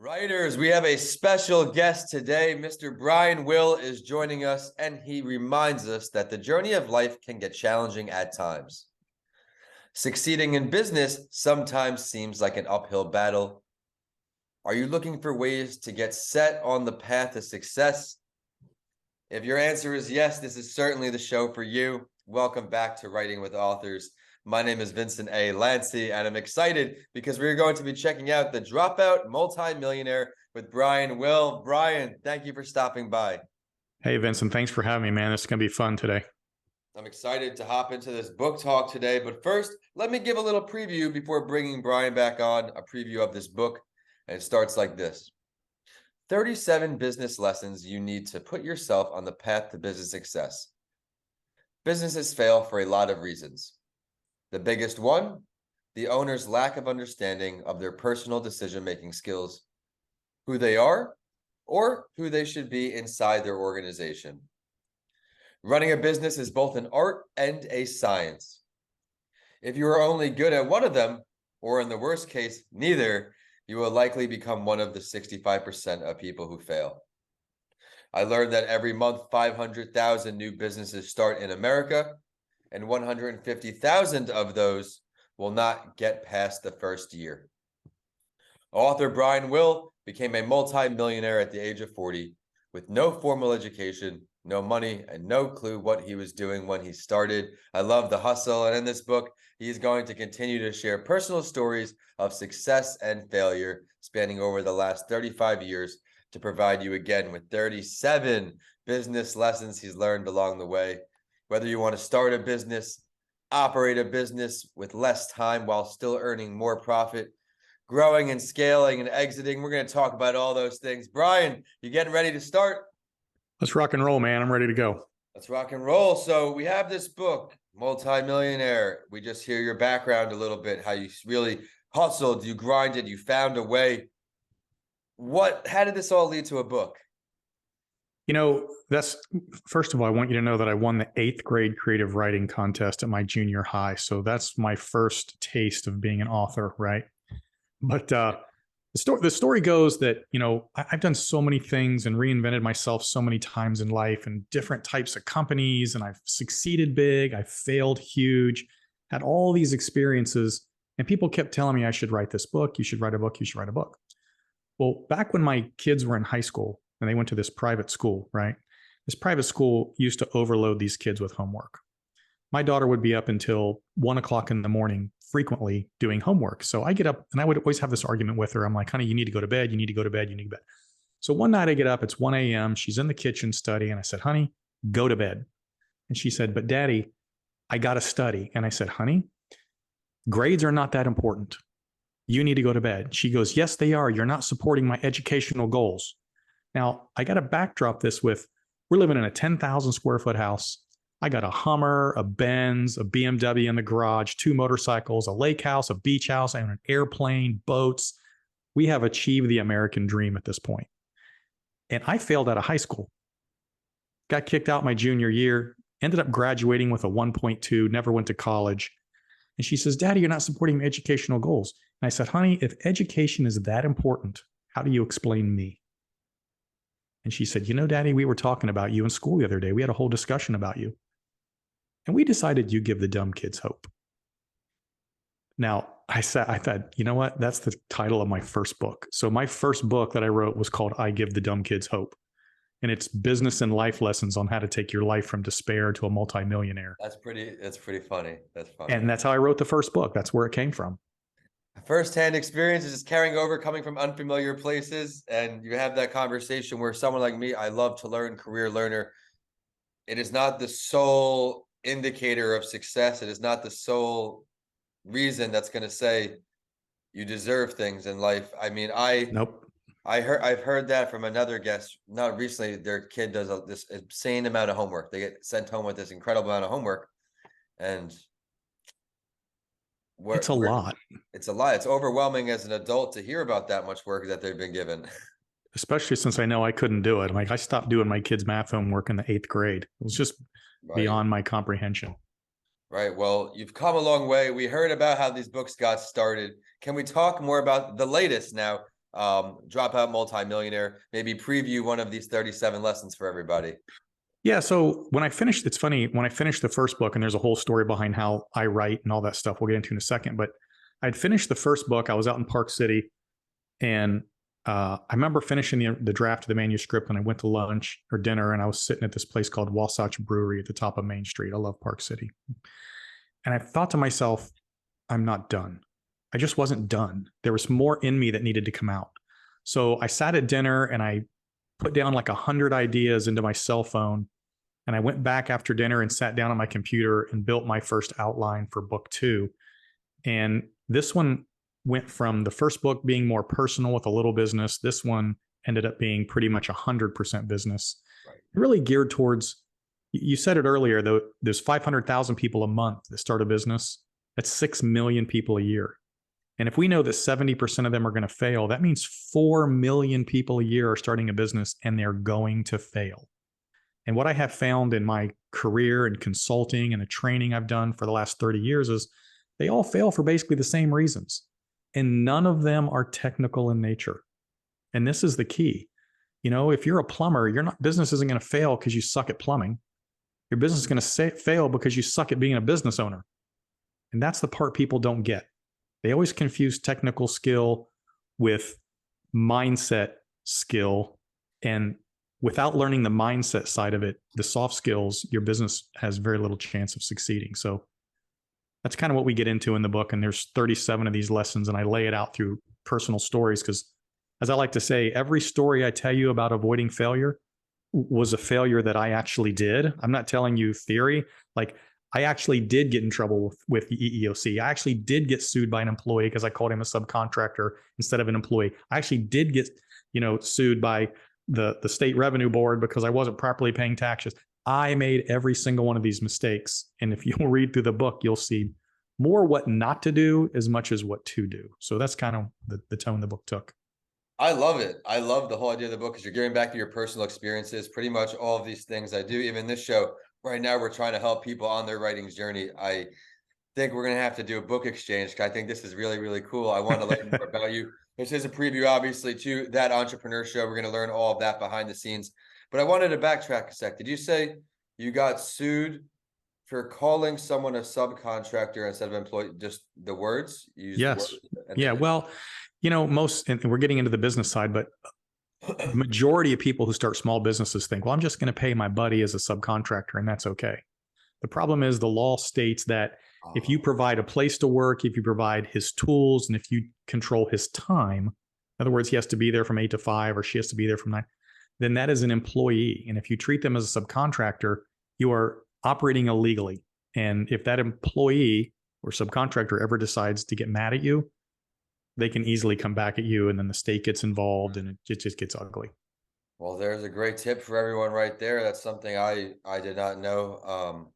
Writers, we have a special guest today. Mr. Brian Will is joining us, and he reminds us that the journey of life can get challenging at times. Succeeding in business sometimes seems like an uphill battle. Are you looking for ways to get set on the path to success? If your answer is yes, this is certainly the show for you. Welcome back to Writing with Authors. My name is Vincent A. Lanci, and I'm excited because we're going to be checking out the Dropout Multi-Millionaire with Brian Will. Brian, thank you for stopping by. Hey, Vincent, thanks for having me, man. This is going to be fun today. I'm excited to hop into this book talk today, but first, let me give a little preview before bringing Brian back on, a preview of this book, and it starts like this. 37 business lessons you need to put yourself on the path to business success. Businesses fail for a lot of reasons. The biggest one, the owner's lack of understanding of their personal decision-making skills, who they are, or who they should be inside their organization. Running a business is both an art and a science. If you are only good at one of them, or in the worst case, neither, you will likely become one of the 65% of people who fail. I learned that every month, 500,000 new businesses start in America, and 150,000 of those will not get past the first year. Author Brian Will became a multi-millionaire at the age of 40 with no formal education, no money, and no clue what he was doing when he started. I love the hustle, and in this book, he is going to continue to share personal stories of success and failure spanning over the last 35 years to provide you again with 37 business lessons he's learned along the way. Whether you want to start a business, operate a business with less time while still earning more profit, growing and scaling and exiting, we're going to talk about all those things. Brian, you getting ready to start? Let's rock and roll, man. I'm ready to go. Let's rock and roll. So we have this book, Multi-Millionaire. We just hear your background a little bit, how you really hustled, you grinded, you found a way. How did this all lead to a book? You know, first of all, I want you to know that I won the 8th grade creative writing contest at my junior high. So that's my first taste of being an author, right? But the story goes that, you know, I've done so many things and reinvented myself so many times in life and different types of companies, and I've succeeded big, I've failed huge, had all these experiences, and people kept telling me I should write this book, you should write a book, you should write a book. Well, back when my kids were in high school and they went to this private school, right? This private school used to overload these kids with homework. My daughter would be up until 1 o'clock in the morning, frequently doing homework. So I get up and I would always have this argument with her. I'm like, honey, you need to go to bed. You need to go to bed. You need to go to bed. So one night I get up, it's 1 a.m. She's in the kitchen studying. And I said, honey, go to bed. And she said, but daddy, I got to study. And I said, honey, grades are not that important. You need to go to bed. She goes, yes, they are. You're not supporting my educational goals. Now, I got to backdrop this with, we're living in a 10,000 square foot house. I got a Hummer, a Benz, a BMW in the garage, 2 motorcycles, a lake house, a beach house, and an airplane, boats. We have achieved the American dream at this point. And I failed out of high school. Got kicked out my junior year, ended up graduating with a 1.2, never went to college. And she says, Daddy, you're not supporting my educational goals. And I said, honey, if education is that important, how do you explain me? And she said, you know, Daddy, we were talking about you in school the other day. We had a whole discussion about you. And we decided you give the dumb kids hope. Now, I thought, you know what? That's the title of my first book. So my first book that I wrote was called I Give the Dumb Kids Hope. And it's business and life lessons on how to take your life from despair to a multi-millionaire. That's pretty funny. That's funny. And that's how I wrote the first book. That's where it came from. First-hand experience is just carrying over, coming from unfamiliar places. And you have that conversation where someone like me, I love to learn, career learner. It is not the sole indicator of success. It is not the sole reason that's going to say you deserve things in life. I mean, Nope. I've heard that from another guest. Not recently, their kid does this insane amount of homework. They get sent home with this incredible amount of homework, and it's a lot. It's a lot. It's overwhelming as an adult to hear about that much work that they've been given. Especially since I know I couldn't do it. Like I stopped doing my kids' math homework in the 8th grade. It was just beyond my comprehension. Right. Well, you've come a long way. We heard about how these books got started. Can we talk more about the latest now? Dropout Multi-Millionaire. Maybe preview one of these 37 lessons for everybody. Yeah. So when I finished, it's funny, when I finished the first book, and there's a whole story behind how I write and all that stuff we'll get into in a second, but I'd finished the first book. I was out in Park City, and I remember finishing the draft of the manuscript, and I went to lunch or dinner, and I was sitting at this place called Wasatch Brewery at the top of Main Street. I love Park City. And I thought to myself, I'm not done. I just wasn't done. There was more in me that needed to come out. So I sat at dinner and I put down like 100 ideas into my cell phone. And I went back after dinner and sat down on my computer and built my first outline for book 2. And this one went from the first book being more personal with a little business. This one ended up being pretty much 100% business. Right. Really geared towards, you said it earlier, though, there's 500,000 people a month that start a business. That's 6 million people a year. And if we know that 70% of them are going to fail, that means 4 million people a year are starting a business and they're going to fail. And what I have found in my career and consulting and the training I've done for the last 30 years is they all fail for basically the same reasons. And none of them are technical in nature. And this is the key. You know, if you're a plumber, business isn't going to fail because you suck at plumbing. Your business is going to fail because you suck at being a business owner. And that's the part people don't get. They always confuse technical skill with mindset skill. And without learning the mindset side of it, the soft skills, your business has very little chance of succeeding. So that's kind of what we get into in the book. And there's 37 of these lessons, and I lay it out through personal stories because, as I like to say, every story I tell you about avoiding failure was a failure that I actually did. I'm not telling you theory. Like, I actually did get in trouble with the EEOC. I actually did get sued by an employee because I called him a subcontractor instead of an employee. I actually did get, sued by the state revenue board because I wasn't properly paying taxes. I made every single one of these mistakes. And if you'll read through the book, you'll see more what not to do as much as what to do. So that's kind of the tone the book took. I love it. I love the whole idea of the book because you're giving back to your personal experiences. Pretty much all of these things I do, even this show right now, we're trying to help people on their writing journey. I think we're going to have to do a book exchange because I think this is really, really cool. I want to learn more about you. This is a preview, obviously, to that entrepreneur show. We're going to learn all of that behind the scenes. But I wanted to backtrack a sec. Did you say you got sued for calling someone a subcontractor instead of employee? Just the words? Yes. Yeah. Well, most, and we're getting into the business side, but the majority of people who start small businesses think, well, I'm just going to pay my buddy as a subcontractor, and that's okay. The problem is the law states that if you provide a place to work, if you provide his tools, and if you control his time, in other words, he has to be there from 8 to 5 or she has to be there from 9, then that is an employee. And if you treat them as a subcontractor, you are operating illegally. And if that employee or subcontractor ever decides to get mad at you, they can easily come back at you, and then the state gets involved and it just gets ugly. Well, there's a great tip for everyone right there. That's something I did not know.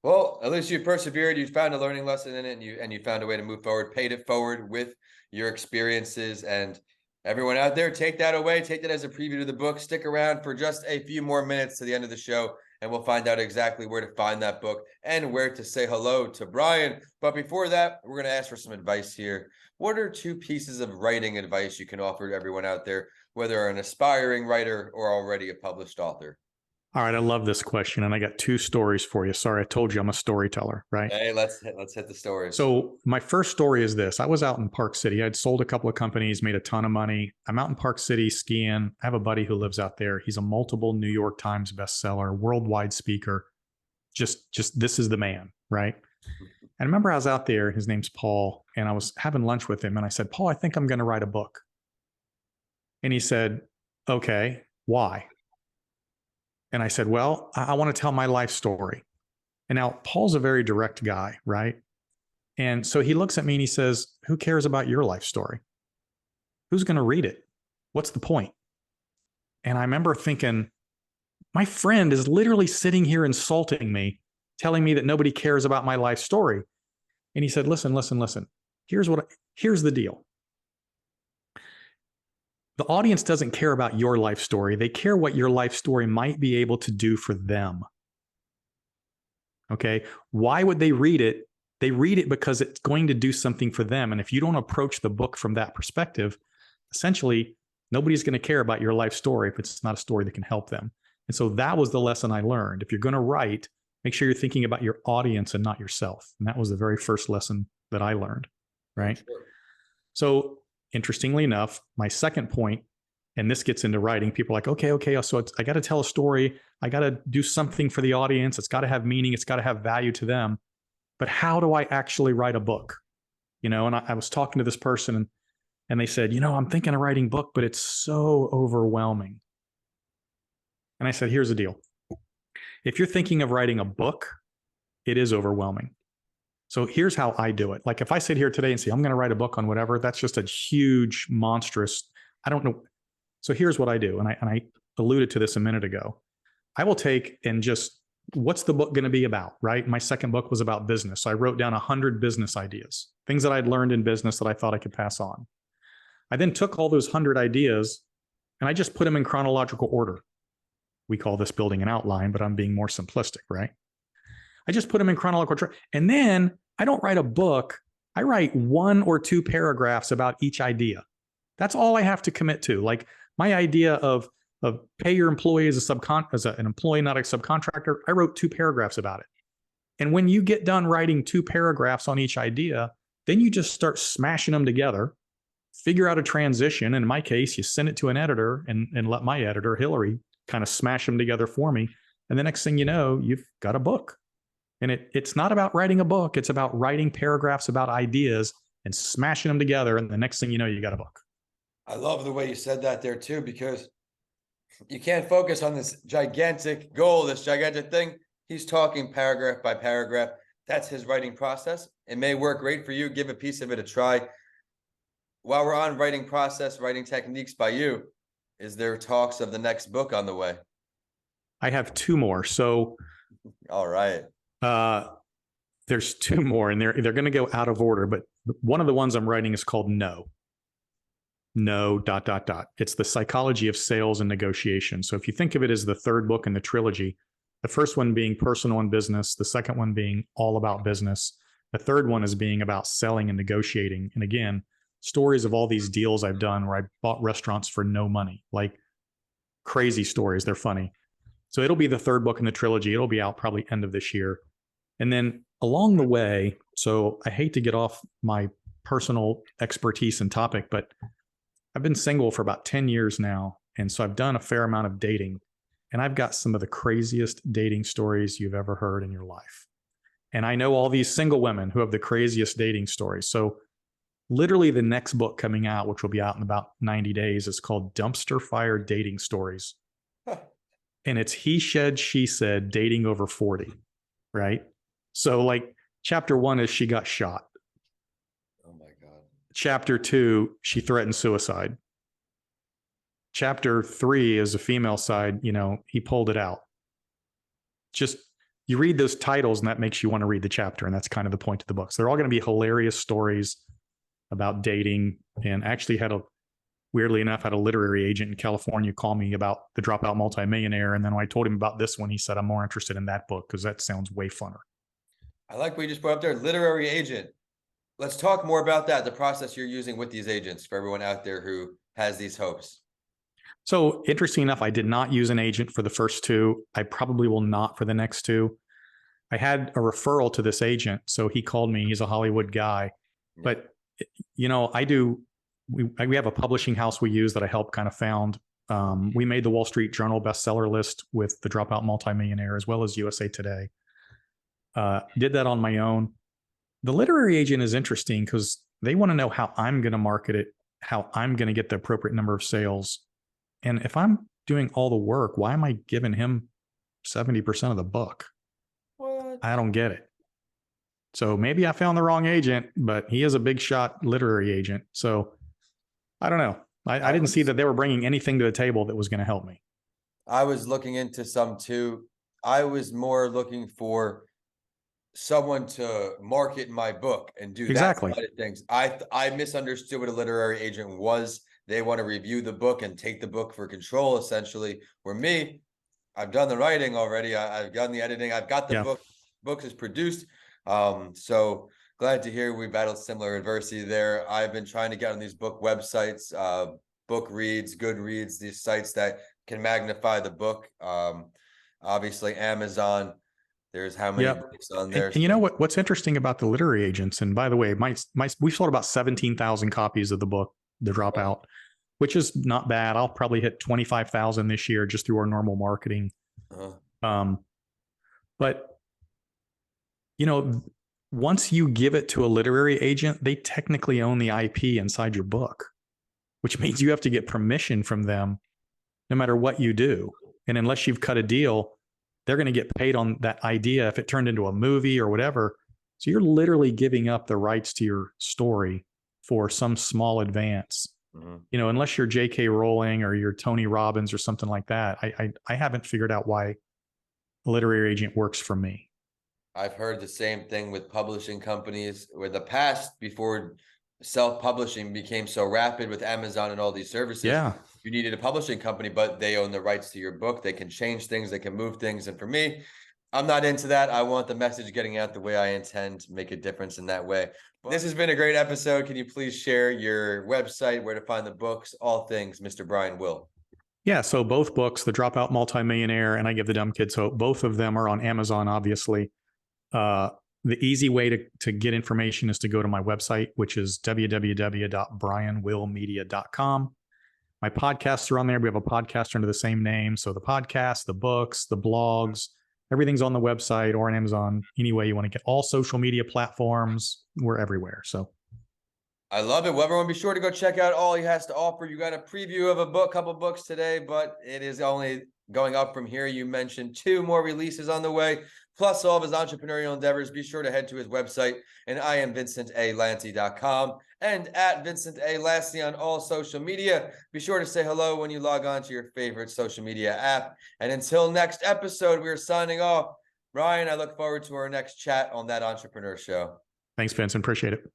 Well, at least you persevered. You found a learning lesson in it, and you found a way to move forward, paid it forward with your experiences. And everyone out there, take that away. Take that as a preview to the book. Stick around for just a few more minutes to the end of the show, and we'll find out exactly where to find that book and where to say hello to Brian. But before that, we're going to ask for some advice here. What are 2 pieces of writing advice you can offer to everyone out there, whether an aspiring writer or already a published author? All right. I love this question. And I got 2 stories for you. Sorry, I told you I'm a storyteller, right? Hey, let's hit the stories. So my first story is this. I was out in Park City. I'd sold a couple of companies, made a ton of money. I'm out in Park City skiing. I have a buddy who lives out there. He's a multiple New York Times bestseller, worldwide speaker. Just this is the man, right? And I remember I was out there, his name's Paul, and I was having lunch with him. And I said, Paul, I think I'm going to write a book. And he said, okay, why? And I said, well, I want to tell my life story. And now Paul's a very direct guy, right? And so he looks at me and he says, who cares about your life story? Who's going to read it? What's the point? And I remember thinking, my friend is literally sitting here insulting me, telling me that nobody cares about my life story. And he said, listen. Here's the deal. The audience doesn't care about your life story. They care what your life story might be able to do for them. Okay. Why would they read it? They read it because it's going to do something for them. And if you don't approach the book from that perspective, essentially nobody's going to care about your life story if it's not a story that can help them. And so that was the lesson I learned. If you're going to write, make sure you're thinking about your audience and not yourself. And that was the very first lesson that I learned, right? Sure. So interestingly enough, my second point, and this gets into writing, people are like, okay, so I got to tell a story. I got to do something for the audience. It's got to have meaning. It's got to have value to them. But how do I actually write a book? And I was talking to this person and they said, I'm thinking of writing a book, but it's so overwhelming. And I said, here's the deal. If you're thinking of writing a book, it is overwhelming. So here's how I do it. Like if I sit here today and say, I'm going to write a book on whatever, that's just a huge, monstrous, I don't know. So here's what I do. And I alluded to this a minute ago. I will take and just, what's the book going to be about, right? My second book was about business. So I wrote down 100 business ideas, things that I'd learned in business that I thought I could pass on. I then took all those 100 ideas and I just put them in chronological order. We call this building an outline, but I'm being more simplistic, right? I just put them in chronological order. And then I don't write a book. I write 1 or 2 paragraphs about each idea. That's all I have to commit to. Like my idea of pay your employee as an employee, not a subcontractor, I wrote 2 paragraphs about it. And when you get done writing 2 paragraphs on each idea, then you just start smashing them together, figure out a transition. And in my case, you send it to an editor and let my editor, Hillary, kind of smash them together for me. And the next thing you know, you've got a book. And it's not about writing a book. It's about writing paragraphs about ideas and smashing them together. And the next thing you know, you got a book. I love the way you said that there too, because you can't focus on this gigantic goal, this gigantic thing. He's talking paragraph by paragraph. That's his writing process. It may work great for you. Give a piece of it a try. While we're on writing process, writing techniques by you, is there talks of the next book on the way? I have 2 more. So, all right. There's 2 more, and they're going to go out of order. But one of the ones I'm writing is called No. It's the psychology of sales and negotiation. So if you think of it as the 3rd book in the trilogy, the first one being personal and business, the second one being all about business, the third one is being about selling and negotiating. And again, stories of all these deals I've done where I bought restaurants for no money, like crazy stories. They're funny. So it'll be the 3rd book in the trilogy. It'll be out probably end of this year. And then along the way, so I hate to get off my personal expertise and topic, but I've been single for about 10 years now. And so I've done a fair amount of dating. And I've got some of the craziest dating stories you've ever heard in your life. And I know all these single women who have the craziest dating stories. So literally the next book coming out, which will be out in about 90 days, is called Dumpster Fire Dating Stories. And it's he said, she said, dating over 40, right? So like chapter 1 is she got shot. Oh my God. Chapter 2, she threatened suicide. Chapter 3 is the female side, he pulled it out. Just, you read those titles and that makes you want to read the chapter. And that's kind of the point of the books. They're all going to be hilarious stories about dating. And actually weirdly enough, had a literary agent in California call me about the Dropout Multi-Millionaire. And then when I told him about this one, he said, I'm more interested in that book because that sounds way funner. I like what you just brought up there, literary agent. Let's talk more about that, the process you're using with these agents for everyone out there who has these hopes. So interesting enough, I did not use an agent for the first 2. I probably will not for the next 2. I had a referral to this agent. So he called me. He's a Hollywood guy. Yeah. But, we have a publishing house we use that I helped kind of found. We made the Wall Street Journal bestseller list with the Dropout Multi-Millionaire as well as USA Today. Did that on my own. The literary agent is interesting because they want to know how I'm going to market it, how I'm going to get the appropriate number of sales. And if I'm doing all the work, why am I giving him 70% of the book? What? I don't get it. So maybe I found the wrong agent, but he is a big shot literary agent. So I don't know. I didn't see that they were bringing anything to the table that was going to help me. I was looking into some too. I was more looking for someone to market my book and do exactly that side of things. I misunderstood what a literary agent was. They want to review the book and take the book for control, essentially. Where me, I've done the writing already. I've done the editing. I've got the book. Book is produced. So Glad to hear we battled similar adversity there. I've been trying to get on these book websites, book reads, Goodreads, these sites that can magnify the book. Obviously Amazon, there's how many books on there. And you know what's interesting about the literary agents, and by the way, we've sold about 17,000 copies of the book, The Dropout, which is not bad. I'll probably hit 25,000 this year just through our normal marketing. But you know, once you give it to a literary agent, they technically own the IP inside your book, which means you have to get permission from them no matter what you do. And unless you've cut a deal, they're going to get paid on that idea if it turned into a movie or whatever. So you're literally giving up the rights to your story for some small advance. You know, unless you're J.K. Rowling or you're Tony Robbins or something like that, I haven't figured out why a literary agent works for me. I've heard the same thing with publishing companies, where the past, before self-publishing became so rapid with Amazon and all these services, you needed a publishing company, but they own the rights to your book. They can change things, they can move things. And for me, I'm not into that. I want the message getting out the way I intend to make a difference in that way. This has been a great episode. Can you please share your website, where to find the books, all things Mr. Brian Will? Yeah, so both books, The Dropout Multi-Millionaire and I Give the Dumb Kids Hope, both of them are on Amazon, obviously. The easy way to get information is to go to my website, which is www.brianwillmedia.com. My podcasts are on there. We have a podcast under the same name. So the podcast, the books, the blogs, everything's on the website or on Amazon. Any way you want to get, all social media platforms, we're everywhere. So I love it. Well, everyone, be sure to go check out all he has to offer. You got a preview of a book, couple books today, but it is only going up from here. You mentioned 2 more releases on the way, plus all of his entrepreneurial endeavors. Be sure to head to his website, and I am VincentALanci.com and at Vincent A. Lanci on all social media. Be sure to say hello when you log on to your favorite social media app. And until next episode, we are signing off. Brian, I look forward to our next chat on That Entrepreneur Show. Thanks, Vincent. Appreciate it.